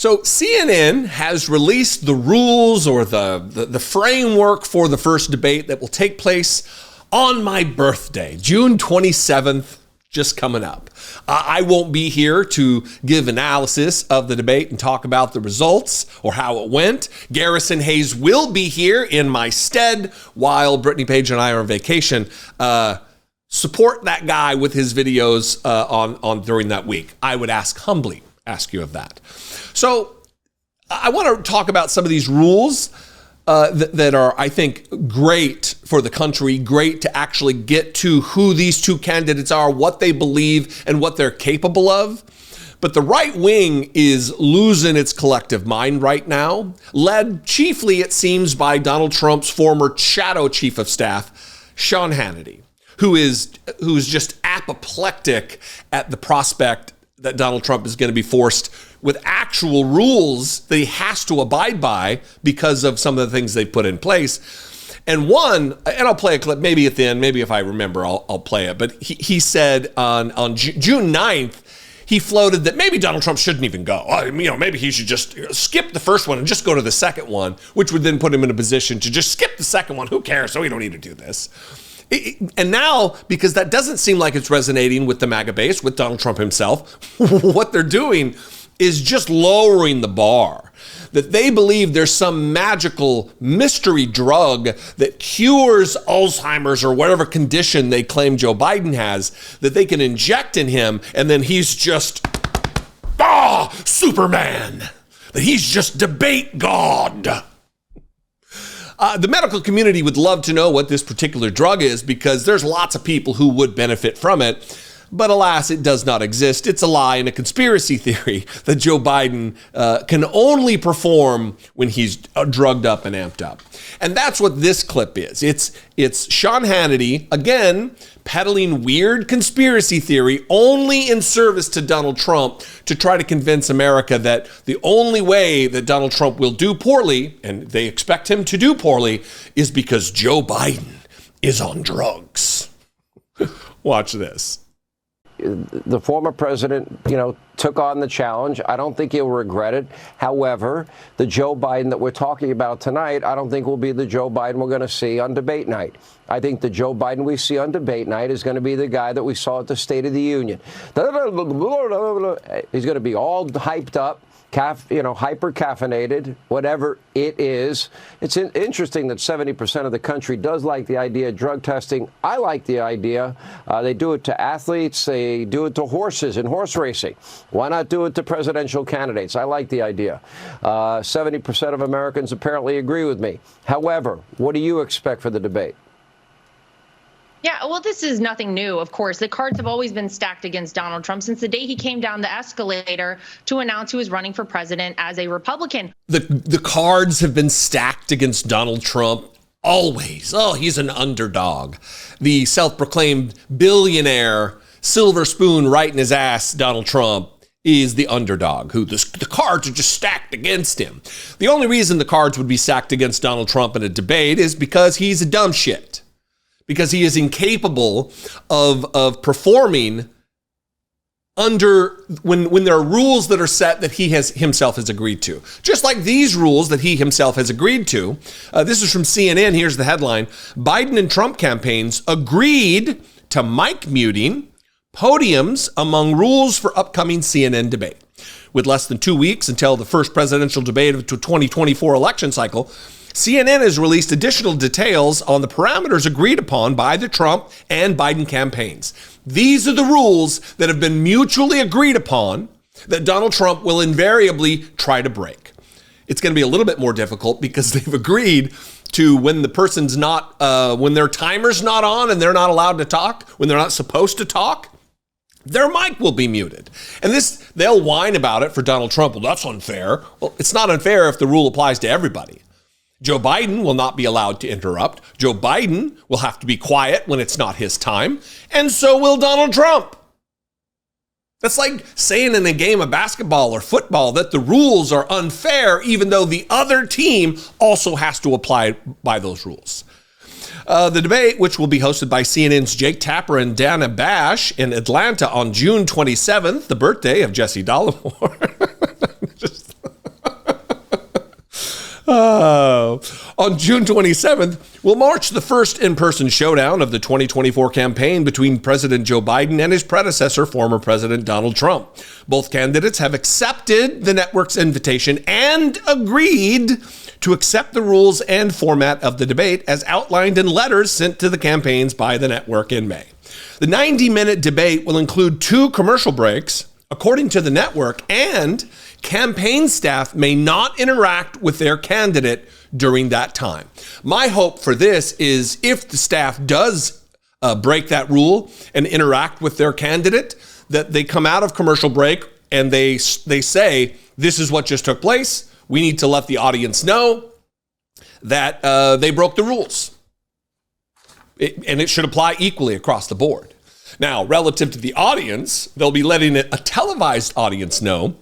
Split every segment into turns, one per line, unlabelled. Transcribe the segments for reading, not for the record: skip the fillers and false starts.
So CNN has released the rules or the framework for the first debate that will take place on my birthday, June 27th, just coming up. I won't be here to give analysis of the debate and talk about the results or how it went. Garrison Hayes will be here in my stead while Brittany Page and I are on vacation. Support that guy with his videos on during that week. I would humbly ask you of that. So I want to talk about some of these rules that are, I think, great for the country, great to actually get to who these two candidates are, what they believe, and what they're capable of. But the right wing is losing its collective mind right now, led chiefly, it seems, by Donald Trump's former shadow chief of staff, Sean Hannity, who's just apoplectic at the prospect that Donald Trump is going to be forced with actual rules that he has to abide by because of some of the things they put in place. And I'll play a clip maybe at the end, maybe if I remember, I'll play it. But he said on June 9th, he floated that maybe Donald Trump shouldn't even go. Maybe he should just skip the first one and just go to the second one, which would then put him in a position to just skip the second one. Who cares? So we don't need to do this. And now, because that doesn't seem like it's resonating with the MAGA base, with Donald Trump himself, what they're doing is just lowering the bar. That they believe there's some magical mystery drug that cures Alzheimer's or whatever condition they claim Joe Biden has, that they can inject in him, and then he's just, Superman. That he's just debate God. The medical community would love to know what this particular drug is because there's lots of people who would benefit from it. But alas, it does not exist. It's a lie and a conspiracy theory that Joe Biden can only perform when he's drugged up and amped up. And that's what this clip is. It's Sean Hannity, again, peddling weird conspiracy theory only in service to Donald Trump to try to convince America that the only way that Donald Trump will do poorly, and they expect him to do poorly, is because Joe Biden is on drugs. Watch this.
The former president, took on the challenge. I don't think he'll regret it. However, the Joe Biden that we're talking about tonight, I don't think will be the Joe Biden we're going to see on debate night. I think the Joe Biden we see on debate night is going to be the guy that we saw at the State of the Union. He's going to be all hyped up, hyper caffeinated, whatever it is. It's interesting that 70% of the country does like the idea of drug testing. I like the idea. They do it to athletes. They do it to horses in horse racing. Why not do it to presidential candidates? I like the idea. 70% of Americans apparently agree with me. However, what do you expect for the debate?
Yeah, well, this is nothing new, of course. The cards have always been stacked against Donald Trump since the day he came down the escalator to announce he was running for president as a Republican.
The cards have been stacked against Donald Trump always. Oh, he's an underdog. The self-proclaimed billionaire, silver spoon right in his ass, Donald Trump, is the underdog, who the cards are just stacked against him. The only reason the cards would be stacked against Donald Trump in a debate is because he's a dumb shit. Because he is incapable of performing under when there are rules that are set that he himself has agreed to. Just like these rules that he himself has agreed to. This is from CNN. Here's the headline. Biden and Trump campaigns agreed to mic muting podiums among rules for upcoming CNN debate. With less than 2 weeks until the first presidential debate of the 2024 election cycle, CNN has released additional details on the parameters agreed upon by the Trump and Biden campaigns. These are the rules that have been mutually agreed upon that Donald Trump will invariably try to break. It's going to be a little bit more difficult because they've agreed to when the person's not, when their timer's not on and they're not allowed to talk, when they're not supposed to talk, their mic will be muted. And they'll whine about it for Donald Trump. Well, that's unfair. Well, it's not unfair if the rule applies to everybody. Joe Biden will not be allowed to interrupt. Joe Biden will have to be quiet when it's not his time. And so will Donald Trump. That's like saying in a game of basketball or football that the rules are unfair, even though the other team also has to apply by those rules. The debate, which will be hosted by CNN's Jake Tapper and Dana Bash in Atlanta on June 27th, the birthday of Jesse Dollemore. On June 27th, will march the first in-person showdown of the 2024 campaign between President Joe Biden and his predecessor, former President Donald Trump. Both candidates have accepted the network's invitation and agreed to accept the rules and format of the debate as outlined in letters sent to the campaigns by the network in May. The 90-minute debate will include 2 commercial breaks, according to the network, and campaign staff may not interact with their candidate during that time. My hope for this is if the staff does break that rule and interact with their candidate, that they come out of commercial break and they say, this is what just took place. We need to let the audience know that they broke the rules. And it should apply equally across the board. Now, relative to the audience, they'll be letting a televised audience know,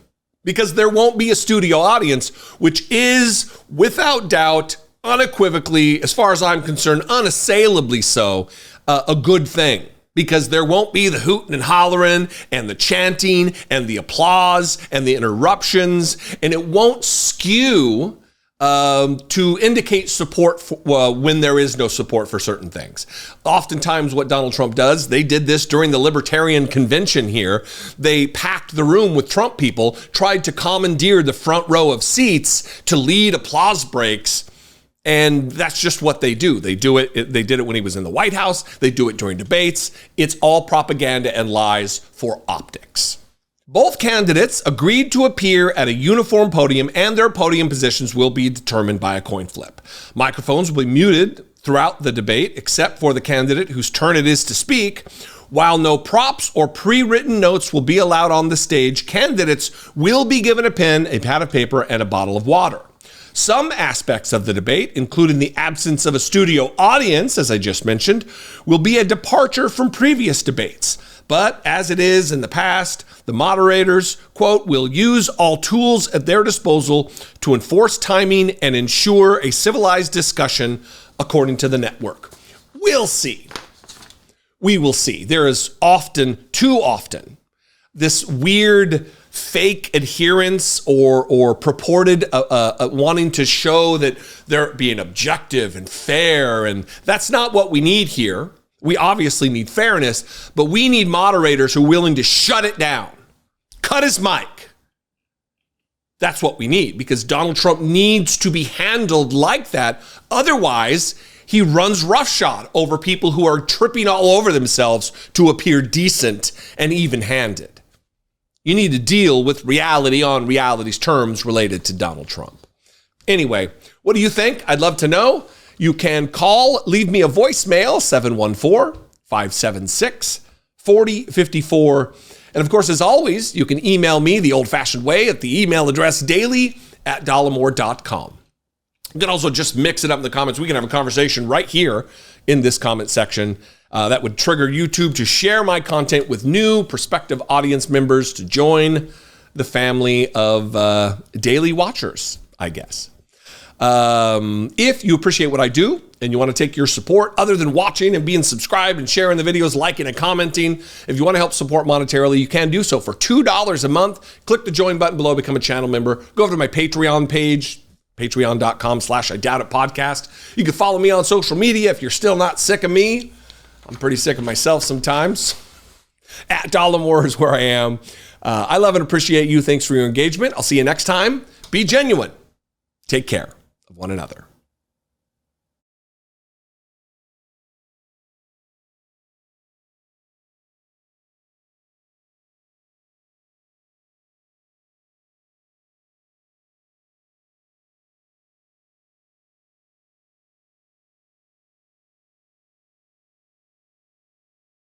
because there won't be a studio audience, which is, without doubt, unequivocally, as far as I'm concerned, unassailably so, a good thing. Because there won't be the hooting and hollering and the chanting and the applause and the interruptions, and it won't skew to indicate support for, when there is no support for certain things. Oftentimes what Donald Trump does, they did this during the Libertarian Convention here. They packed the room with Trump people, tried to commandeer the front row of seats to lead applause breaks. And that's just what they do. They do it. They did it when he was in the White House. They do it during debates. It's all propaganda and lies for optics. Both candidates agreed to appear at a uniform podium, and their podium positions will be determined by a coin flip. Microphones will be muted throughout the debate, except for the candidate whose turn it is to speak. While no props or pre-written notes will be allowed on the stage, candidates will be given a pen, a pad of paper, and a bottle of water. Some aspects of the debate, including the absence of a studio audience, as I just mentioned, will be a departure from previous debates. But as it is in the past, the moderators, quote, will use all tools at their disposal to enforce timing and ensure a civilized discussion, according to the network. We'll see. We will see. There is often, too often, this weird fake adherence or purported wanting to show that they're being objective and fair, and that's not what we need here. We obviously need fairness, but we need moderators who are willing to shut it down, cut his mic. That's what we need, because Donald Trump needs to be handled like that. Otherwise, he runs roughshod over people who are tripping all over themselves to appear decent and even-handed. You need to deal with reality on reality's terms related to Donald Trump. Anyway, what do you think? I'd love to know. You can call, leave me a voicemail, 714-576-4054. And of course, as always, you can email me the old-fashioned way at the email address daily@dollemore.com. You can also just mix it up in the comments. We can have a conversation right here in this comment section. That would trigger YouTube to share my content with new prospective audience members to join the family of daily watchers, I guess. If you appreciate what I do and you want to take your support other than watching and being subscribed and sharing the videos, liking and commenting, if you want to help support monetarily, you can do so for $2 a month. Click the join button below, become a channel member. Go over to my Patreon page, patreon.com/IDoubtItPodcast. You can follow me on social media if you're still not sick of me. I'm pretty sick of myself sometimes. @Dollemore is where I am. I love and appreciate you. Thanks for your engagement. I'll see you next time. Be genuine. Take care of one another.